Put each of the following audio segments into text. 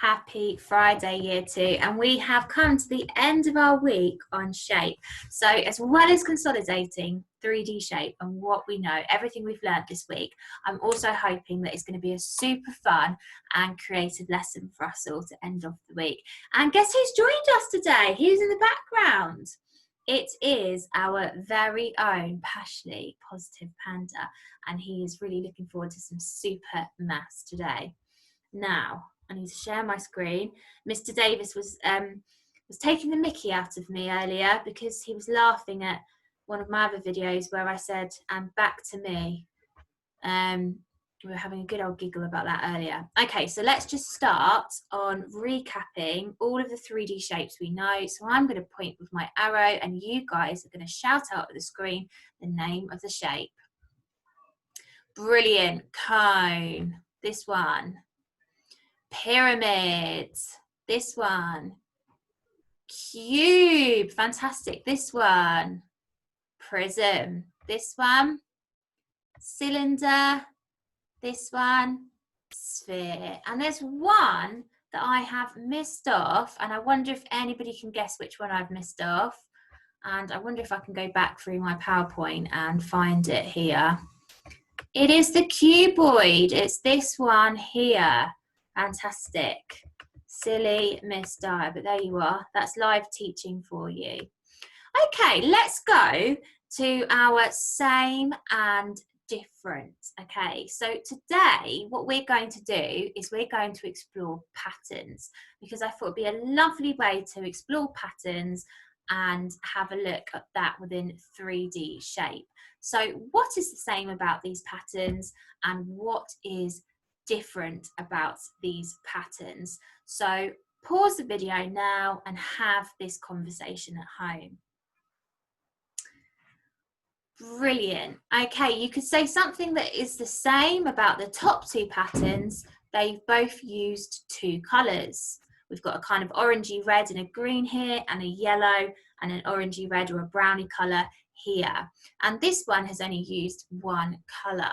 Happy Friday, Year 2, and we have come to the end of our week on shape. So as well as consolidating 3D shape and what we know, everything we've learned this week, I'm also hoping that it's going to be a super fun and creative lesson for us all to end off the week. And guess who's joined us today? Who's in the background? It is our very own Pashley Positive Panda, and he is really looking forward to some super maths today. Now, I need to share my screen. Mr. Davis was taking the mickey out of me earlier because he was laughing at one of my other videos where I said, "And back to me." We were having a good old giggle about that earlier. Okay, so let's just start on recapping all of the 3D shapes we know. So I'm going to point with my arrow and you guys are going to shout out at the screen the name of the shape. Brilliant. Cone. This one. Pyramid, this one. Cube, fantastic, this one. Prism, this one. Cylinder, this one. Sphere. And there's one that I have missed off, and I wonder if anybody can guess which one I've missed off. And I wonder if I can go back through my PowerPoint and find it here. It is the cuboid. It's this one here. Fantastic. Silly Miss Dyer, but there you are. That's live teaching for you. Okay, let's go to our same and different. Okay, so today what we're going to do is we're going to explore patterns, because I thought it'd be a lovely way to explore patterns and have a look at that within 3D shape. So what is the same about these patterns and what is different about these patterns? So pause the video now and have this conversation at home. Brilliant. Okay, you could say something that is the same about the top two patterns. They've both used two colours. We've got a kind of orangey red and a green here, and a yellow and an orangey red or a browny colour here. And this one has only used one colour.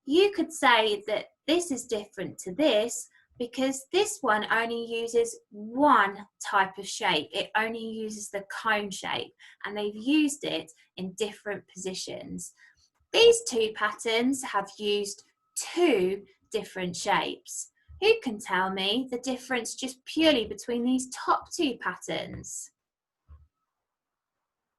You could say that this is different to this because this one only uses one type of shape. It only uses the cone shape, and they've used it in different positions. These two patterns have used two different shapes. Who can tell me the difference just purely between these top two patterns?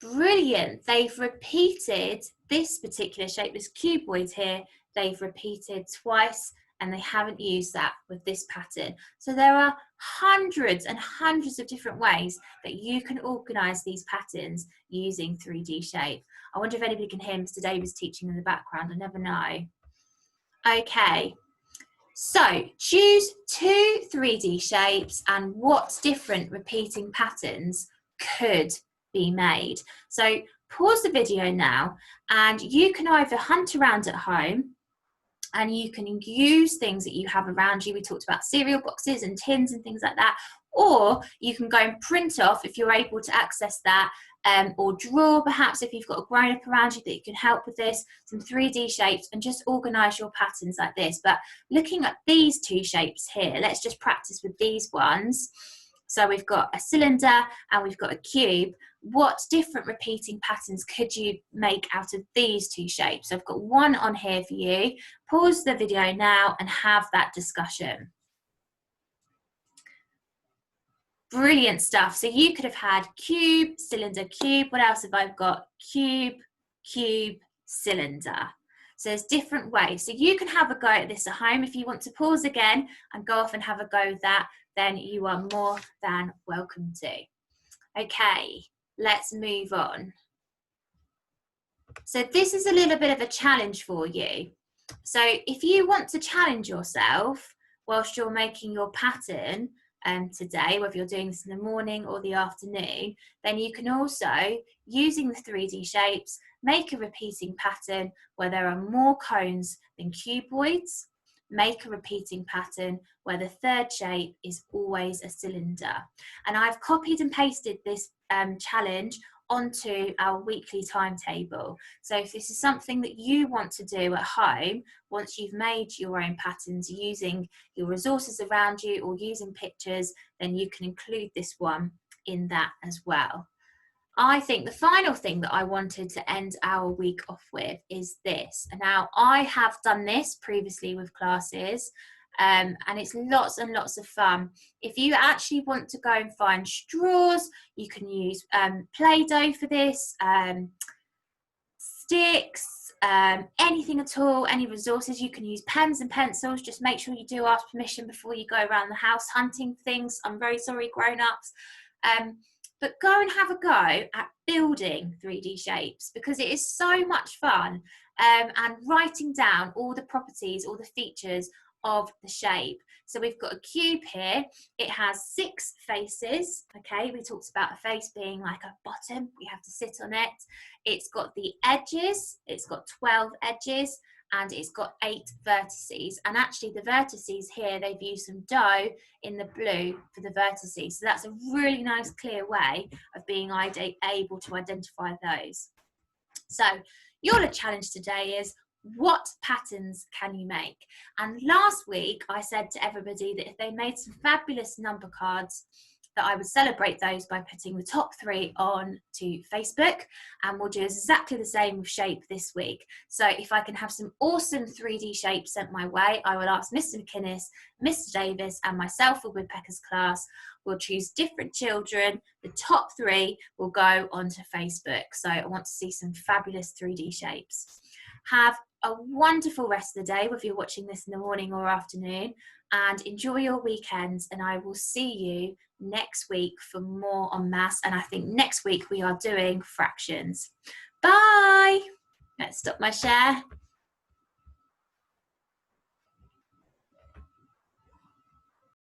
Brilliant. They've repeated this particular shape, this cuboid here, they've repeated twice, and they haven't used that with this pattern. So there are hundreds and hundreds of different ways that you can organise these patterns using 3D shape. I wonder if anybody can hear Mr. Davis teaching in the background. I never know. Okay. So choose two 3D shapes and what different repeating patterns could be made. So pause the video now and you can either hunt around at home and you can use things that you have around you. We talked about cereal boxes and tins and things like that. Or you can go and print off, if you're able to access that, or draw perhaps if you've got a grown-up around you that you can help with this, some 3D shapes, and just organise your patterns like this. But looking at these two shapes here, let's just practice with these ones. So we've got a cylinder and we've got a cube. What different repeating patterns could you make out of these two shapes? So I've got one on here for you. Pause the video now and have that discussion. Brilliant stuff. So you could have had cube, cylinder, cube. What else have I got? Cube, cube, cylinder. So there's different ways. So you can have a go at this at home. If you want to pause again and go off and have a go with that, then you are more than welcome to. Okay, let's move on. So this is a little bit of a challenge for you. So if you want to challenge yourself whilst you're making your pattern today, whether you're doing this in the morning or the afternoon, then you can also, using the 3D shapes, make a repeating pattern where there are more cones than cuboids. Make a repeating pattern where the third shape is always a cylinder. And I've copied and pasted this challenge onto our weekly timetable. So if this is something that you want to do at home, once you've made your own patterns using your resources around you or using pictures, then you can include this one in that as well. I think the final thing that I wanted to end our week off with is this. Now, I have done this previously with classes, and it's lots and lots of fun. If you actually want to go and find straws, you can use Play-Doh for this, sticks, anything at all, any resources. You can use pens and pencils. Just make sure you do ask permission before you go around the house hunting things. I'm very sorry, grown-ups. But go and have a go at building 3D shapes, because it is so much fun, and writing down all the properties, all the features of the shape. So we've got a cube here. It has 6 faces. Okay, we talked about a face being like a bottom. We have to sit on it. It's got the edges. It's got 12 edges. And it's got 8 vertices. And actually the vertices here, they've used some dough in the blue for the vertices. So that's a really nice, clear way of being able to identify those. So your challenge today is, what patterns can you make? And last week I said to everybody that if they made some fabulous number cards, that I would celebrate those by putting the top 3 on to Facebook, and we'll do exactly the same with shape this week. So if I can have some awesome 3D shapes sent my way, I will ask Mr. McInnes, Mr. Davis and myself for Woodpecker's class. We'll choose different children. The top 3 will go onto Facebook. So I want to see some fabulous 3D shapes. Have a wonderful rest of the day, whether you're watching this in the morning or afternoon, and enjoy your weekends, and I will see you next week for more on maths. And I think next week we are doing fractions. Bye. Let's stop my share.